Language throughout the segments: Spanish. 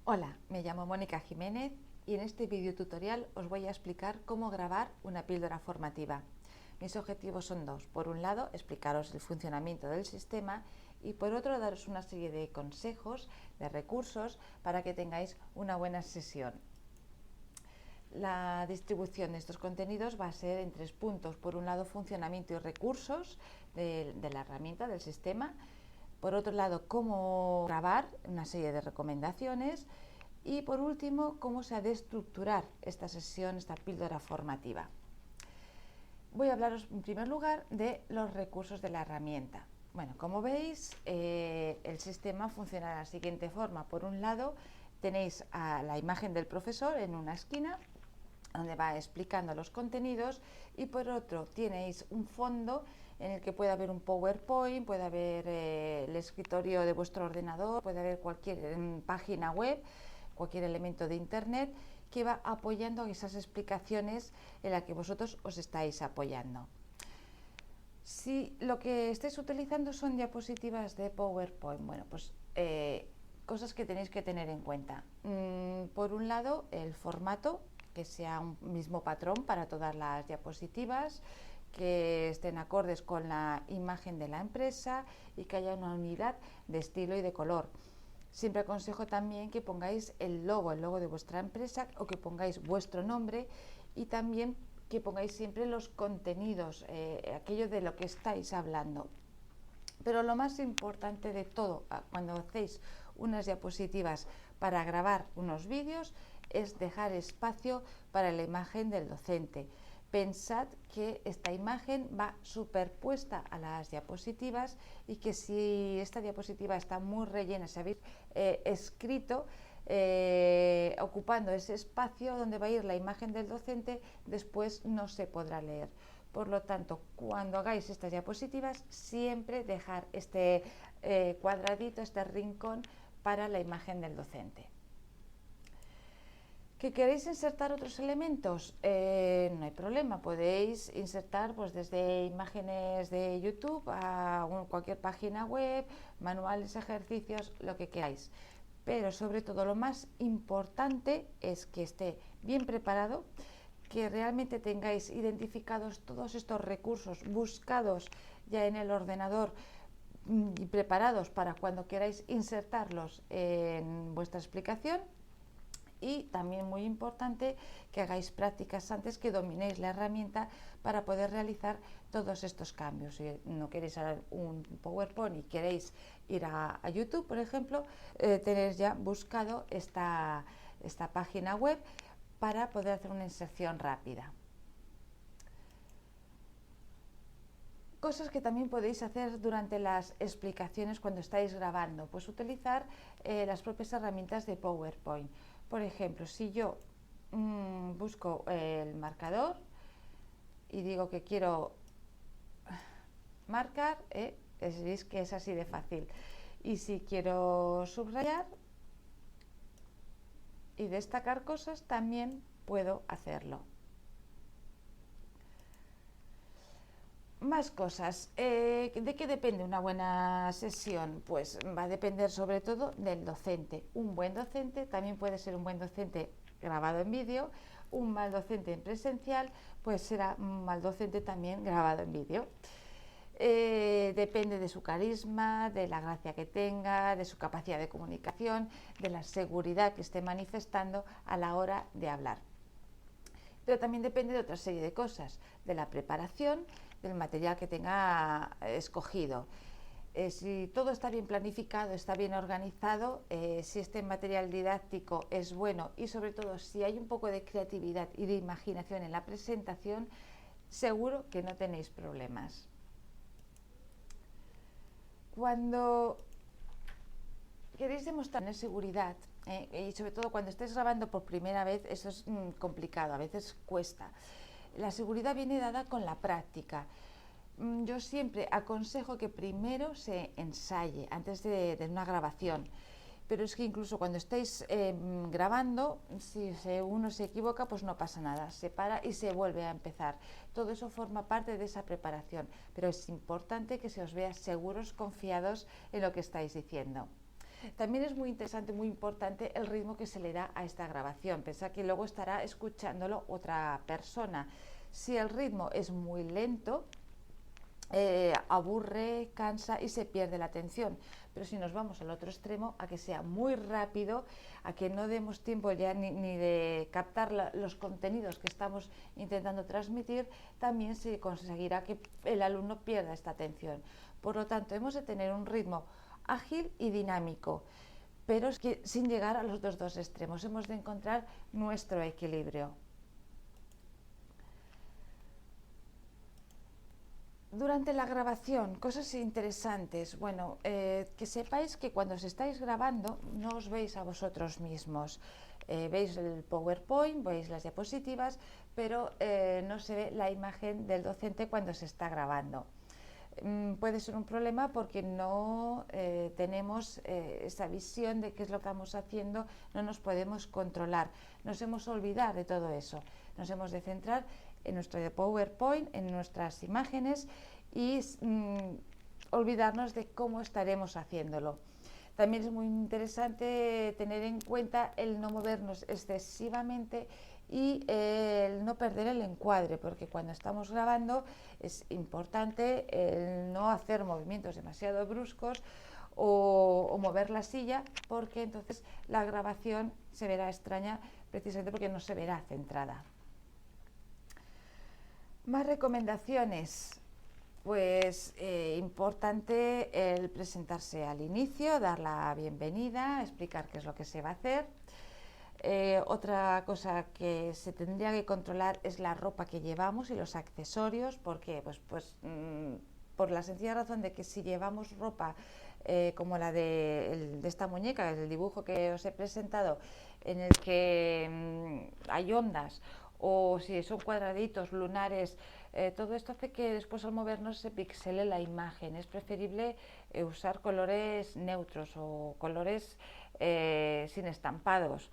Hola, me llamo Mónica Jiménez y en este vídeo tutorial os voy a explicar cómo grabar una píldora formativa. Mis objetivos son dos. Por un lado, explicaros el funcionamiento del sistema y por otro, daros una serie de consejos, de recursos para que tengáis una buena sesión. La distribución de estos contenidos va a ser en 3 puntos. Por un lado, funcionamiento y recursos de la herramienta, del sistema. Por otro lado, cómo grabar, una serie de recomendaciones. Y por último, cómo se ha de estructurar esta sesión, esta píldora formativa. Voy a hablaros en primer lugar de los recursos de la herramienta. Bueno, como veis, el sistema funciona de la siguiente forma. Por un lado, tenéis a la imagen del profesor en una esquina, donde va explicando los contenidos, y por otro tenéis un fondo en el que puede haber un PowerPoint, puede haber el escritorio de vuestro ordenador, puede haber cualquier página web, cualquier elemento de internet que va apoyando esas explicaciones en las que vosotros os estáis apoyando. Si lo que estáis utilizando son diapositivas de PowerPoint, bueno, pues cosas que tenéis que tener en cuenta. Por un lado, el formato, que sea un mismo patrón para todas las diapositivas, que estén acordes con la imagen de la empresa y que haya una unidad de estilo y de color. Siempre aconsejo también que pongáis el logo de vuestra empresa o que pongáis vuestro nombre y también que pongáis siempre los contenidos, aquello de lo que estáis hablando. Pero lo más importante de todo, cuando hacéis unas diapositivas para grabar unos vídeos, es dejar espacio para la imagen del docente. Pensad que esta imagen va superpuesta a las diapositivas y que si esta diapositiva está muy rellena, si habéis escrito ocupando ese espacio donde va a ir la imagen del docente, después no se podrá leer. Por lo tanto, cuando hagáis estas diapositivas, siempre dejar este cuadradito, este rincón para la imagen del docente. ¿Que queréis insertar otros elementos? No hay problema, podéis insertar pues, desde imágenes de YouTube a cualquier página web, manuales, ejercicios, lo que queráis. Pero sobre todo lo más importante es que esté bien preparado, que realmente tengáis identificados todos estos recursos buscados ya en el ordenador y preparados para cuando queráis insertarlos en vuestra explicación. Y también muy importante que hagáis prácticas antes, que dominéis la herramienta para poder realizar todos estos cambios. Si no queréis hacer un PowerPoint y queréis ir a YouTube, por ejemplo, tenéis ya buscado esta página web para poder hacer una inserción rápida. Cosas que también podéis hacer durante las explicaciones cuando estáis grabando, pues utilizar las propias herramientas de PowerPoint. Por ejemplo, si yo busco el marcador y digo que quiero marcar, veis que es así de fácil. Y si quiero subrayar y destacar cosas, también puedo hacerlo. Más cosas. ¿De qué depende una buena sesión? Pues va a depender sobre todo del docente. Un buen docente también puede ser un buen docente grabado en vídeo. Un mal docente en presencial pues será un mal docente también grabado en vídeo. Depende de su carisma, de la gracia que tenga, de su capacidad de comunicación, de la seguridad que esté manifestando a la hora de hablar. Pero también depende de otra serie de cosas, de la preparación, del material que tenga escogido. Si todo está bien planificado, está bien organizado, si este material didáctico es bueno y sobre todo si hay un poco de creatividad y de imaginación en la presentación, seguro que no tenéis problemas. Cuando queréis demostrar seguridad, y sobre todo cuando estáis grabando por primera vez, eso es complicado, a veces cuesta. La seguridad viene dada con la práctica. Yo siempre aconsejo que primero se ensaye antes de una grabación. Pero es que incluso cuando estáis grabando, si uno se equivoca, pues no pasa nada, se para y se vuelve a empezar. Todo eso forma parte de esa preparación, pero es importante que se os vea seguros, confiados en lo que estáis diciendo. También es muy interesante, muy importante el ritmo que se le da a esta grabación. Pensad que luego estará escuchándolo otra persona. Si el ritmo es muy lento, aburre, cansa y se pierde la atención. Pero si nos vamos al otro extremo, a que sea muy rápido, a que no demos tiempo ya ni de captar los contenidos que estamos intentando transmitir, también se conseguirá que el alumno pierda esta atención. Por lo tanto, hemos de tener un ritmo ágil y dinámico, pero es que sin llegar a los dos extremos. Hemos de encontrar nuestro equilibrio. Durante la grabación, cosas interesantes. Bueno, que sepáis que cuando os estáis grabando no os veis a vosotros mismos. Veis el PowerPoint, veis las diapositivas, pero no se ve la imagen del docente cuando se está grabando. Puede ser un problema porque no tenemos esa visión de qué es lo que estamos haciendo, no nos podemos controlar, nos hemos olvidado de todo eso, nos hemos de centrar en nuestro PowerPoint, en nuestras imágenes y olvidarnos de cómo estaremos haciéndolo. También es muy interesante tener en cuenta el no movernos excesivamente y el no perder el encuadre, porque cuando estamos grabando es importante el no hacer movimientos demasiado bruscos o mover la silla, porque entonces la grabación se verá extraña precisamente porque no se verá centrada. Más recomendaciones. Pues importante el presentarse al inicio, dar la bienvenida, explicar qué es lo que se va a hacer. Otra cosa que se tendría que controlar es la ropa que llevamos y los accesorios, porque por la sencilla razón de que si llevamos ropa como la de esta muñeca, el dibujo que os he presentado, en el que hay ondas, o si son cuadraditos, lunares, todo esto hace que después al movernos se pixele la imagen. Es preferible usar colores neutros o colores sin estampados.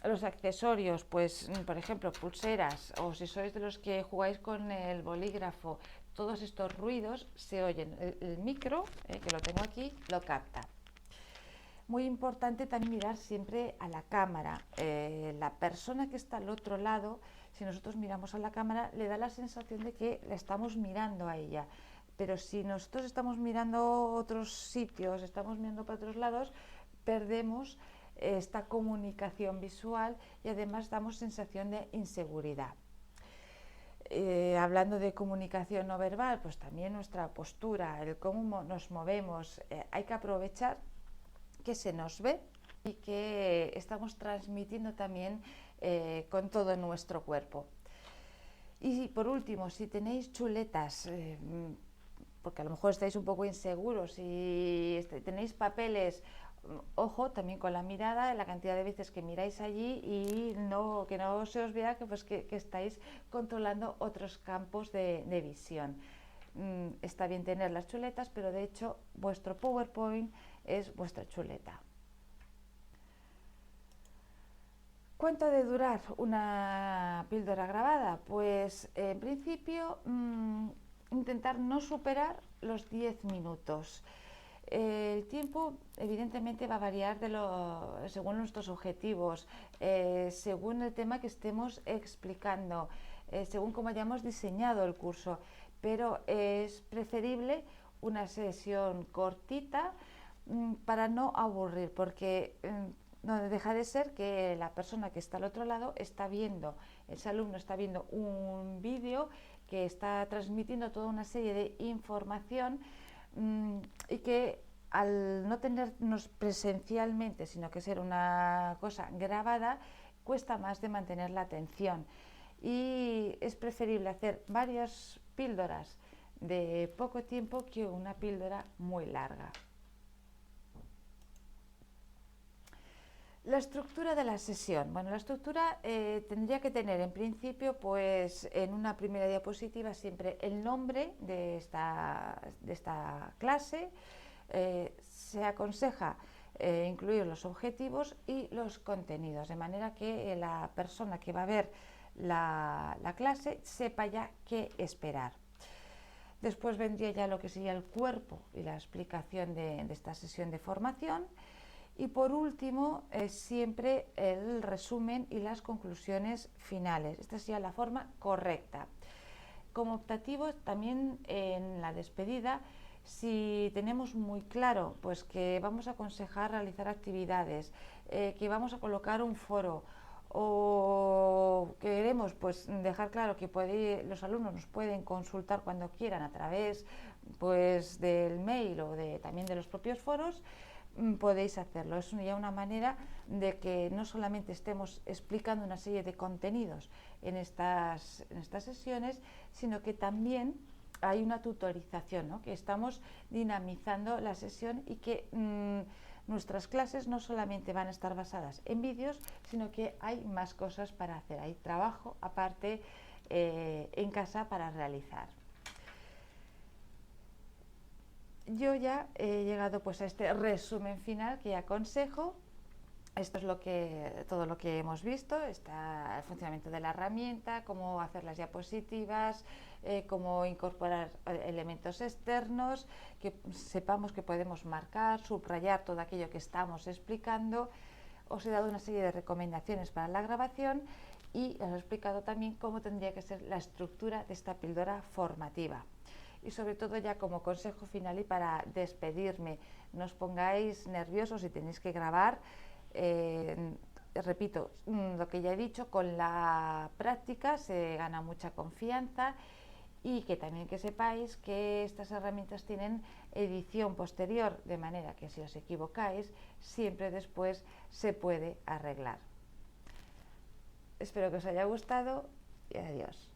Los accesorios, pues por ejemplo pulseras, o si sois de los que jugáis con el bolígrafo, todos estos ruidos se oyen. El micro, que lo tengo aquí, lo capta. Muy importante también mirar siempre a la cámara. La persona que está al otro lado, si nosotros miramos a la cámara, le da la sensación de que la estamos mirando a ella. Pero si nosotros estamos mirando otros sitios, estamos mirando para otros lados, perdemos esta comunicación visual y además damos sensación de inseguridad. Hablando de comunicación no verbal, pues también nuestra postura, el cómo nos movemos, hay que aprovechar que se nos ve y que estamos transmitiendo también con todo nuestro cuerpo. Y por último, si tenéis chuletas, porque a lo mejor estáis un poco inseguros y tenéis papeles, ojo también con la mirada, la cantidad de veces que miráis allí y que no se os vea que estáis controlando otros campos de visión. Está bien tener las chuletas, pero de hecho vuestro PowerPoint es vuestra chuleta. ¿Cuánto ha de durar una píldora grabada? Pues en principio intentar no superar los 10 minutos. El tiempo evidentemente va a variar según nuestros objetivos, según el tema que estemos explicando, según cómo hayamos diseñado el curso, pero es preferible una sesión cortita para no aburrir, porque no deja de ser que la persona que está al otro lado está viendo, ese alumno está viendo un vídeo que está transmitiendo toda una serie de información y que al no tenernos presencialmente, sino que ser una cosa grabada, cuesta más de mantener la atención. Y es preferible hacer varias píldoras de poco tiempo que una píldora muy larga. La estructura de la sesión. Bueno, la estructura tendría que tener en principio, pues en una primera diapositiva siempre el nombre de esta clase. Se aconseja incluir los objetivos y los contenidos, de manera que la persona que va a ver la clase sepa ya qué esperar. Después vendría ya lo que sería el cuerpo y la explicación de esta sesión de formación. Y por último, siempre el resumen y las conclusiones finales. Esta sería la forma correcta. Como optativo, también en la despedida, si tenemos muy claro pues, que vamos a aconsejar realizar actividades, que vamos a colocar un foro, o queremos pues dejar claro que los alumnos nos pueden consultar cuando quieran a través pues del mail o también de los propios foros, podéis hacerlo. Es ya una manera de que no solamente estemos explicando una serie de contenidos en estas sesiones, sino que también hay una tutorización, ¿no? Que estamos dinamizando la sesión y que nuestras clases no solamente van a estar basadas en vídeos, sino que hay más cosas para hacer, hay trabajo aparte en casa para realizar. Yo ya he llegado pues a este resumen final que aconsejo. Esto es todo lo que hemos visto, está el funcionamiento de la herramienta, cómo hacer las diapositivas, cómo incorporar elementos externos, que sepamos que podemos marcar, subrayar todo aquello que estamos explicando. Os he dado una serie de recomendaciones para la grabación y os he explicado también cómo tendría que ser la estructura de esta píldora formativa. Y sobre todo ya como consejo final y para despedirme, no os pongáis nerviosos si tenéis que grabar. Repito lo que ya he dicho, con la práctica se gana mucha confianza, y que también que sepáis que estas herramientas tienen edición posterior, de manera que si os equivocáis, siempre después se puede arreglar. Espero que os haya gustado y adiós.